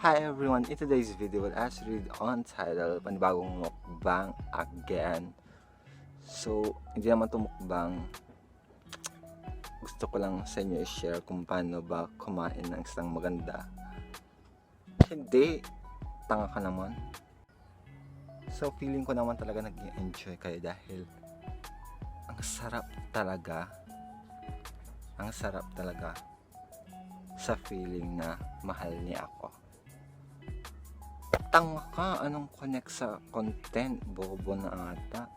Hi everyone, in today's video will actually on title panibagong mukbang again. So, hindi naman ito mukbang. Gusto ko lang sa inyo i-share kung paano ba kumain ng isang maganda. Hindi, tanga ka naman. So, feeling ko naman talaga nag-enjoy kayo dahil ang sarap talaga. Ang sarap talaga sa feeling na mahal niya ako. Tanga ka, anong connect sa content? Bobo na ata.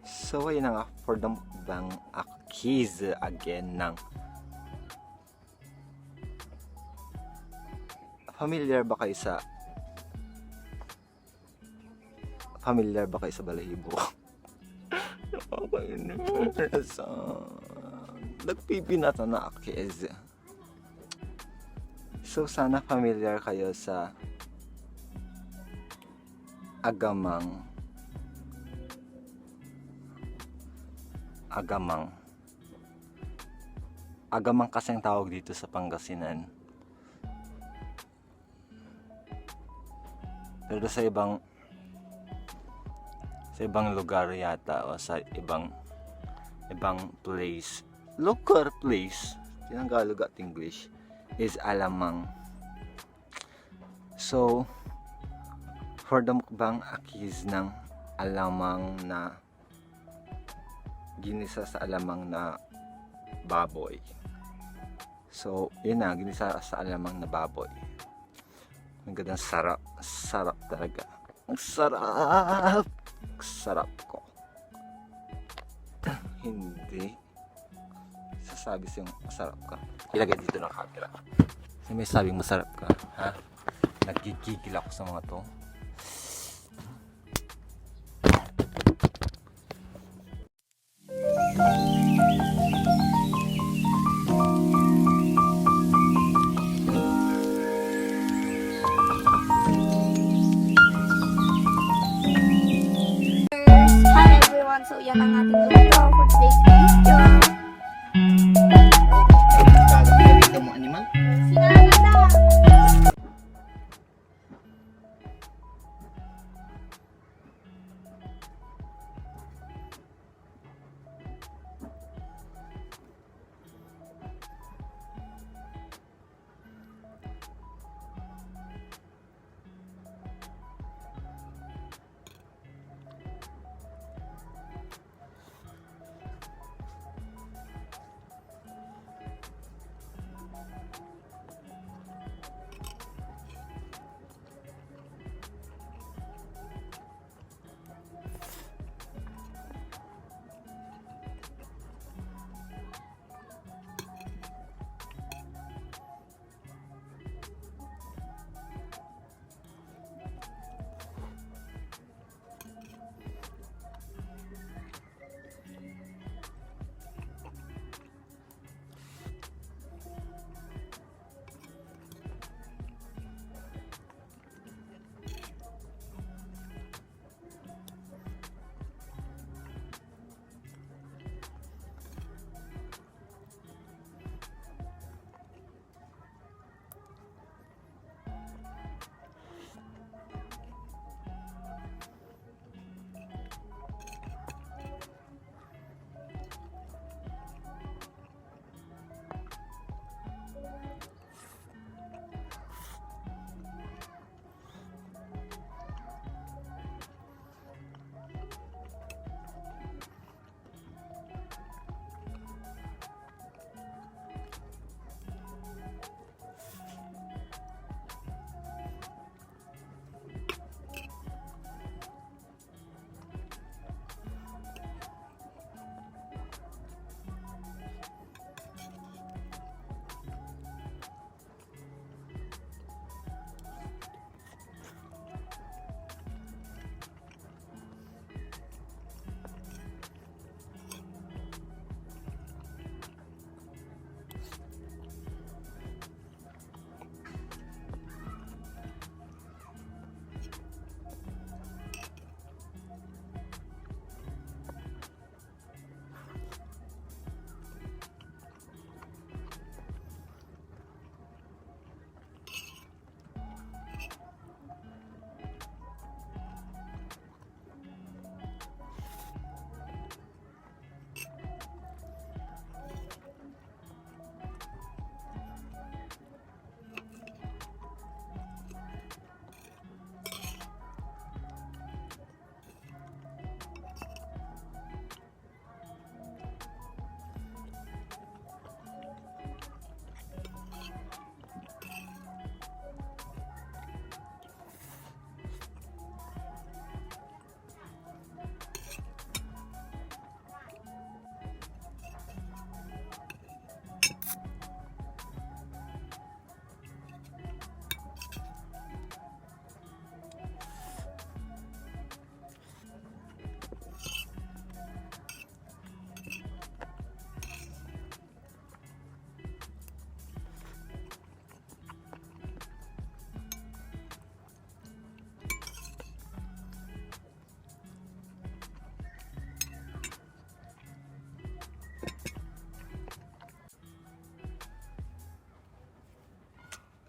So, ayun na nga, for the mukbang akiz again ng familiar ba kayo sa balahibo? Nakakainis. Nagpipinata na akiz. So, sana familiar kayo sa agamang kasi ang tawag dito sa Pangasinan, pero sa ibang lugar yata o sa ibang place, local place, Tagalog at English is alamang. So for the mukbang akiz ng alamang na ginisa sa alamang na baboy. So, yun na, ginisa sa alamang na baboy. Ang ganda, sarap talaga. Ang sarap ko. Hindi sasabi siyang masarap ka. Ilagay dito ng camera. May sabing masarap ka, ha? Nagigigil ako sa mga to. So, yan ang ating luto for today's video. Gagawin mo animal? Sinaganda!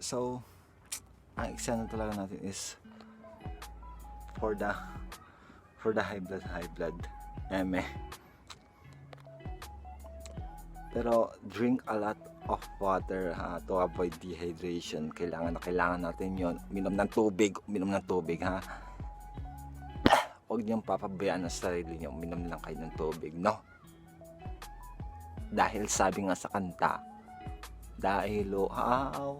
So, ang eksena talaga natin is for the high blood. Eme. Pero drink a lot of water to avoid dehydration. Kailangan natin yon. Uminom ng tubig ha. Huwag niyong papabayaan ang sarili niyo. Uminom lang kayo ng tubig, no? Dahil sabi nga sa kanta, dahil luhaw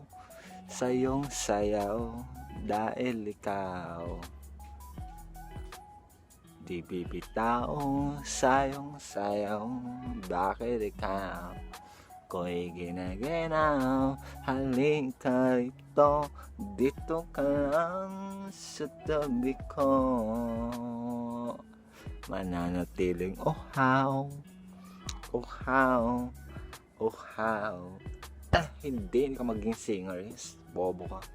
sa iyong sayaw, dahil ikaw di bibitaw sa iyong sayaw, bakit ikaw ko'y ginaginaw, halika rito, dito ka lang sa tabi ko, mananatiling uhaw. Hindi ka maging singer, bobo ka.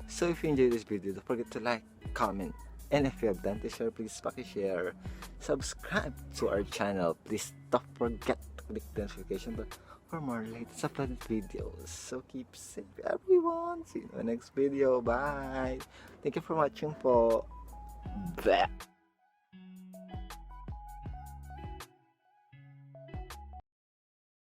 So if you enjoyed this video, don't forget to like, comment, and if you have done to share, please share, subscribe to our channel. Please don't forget to click the notification bell for more latest uploaded videos. So keep safe everyone. See you in the next video. Bye. Thank you for watching po. Bye.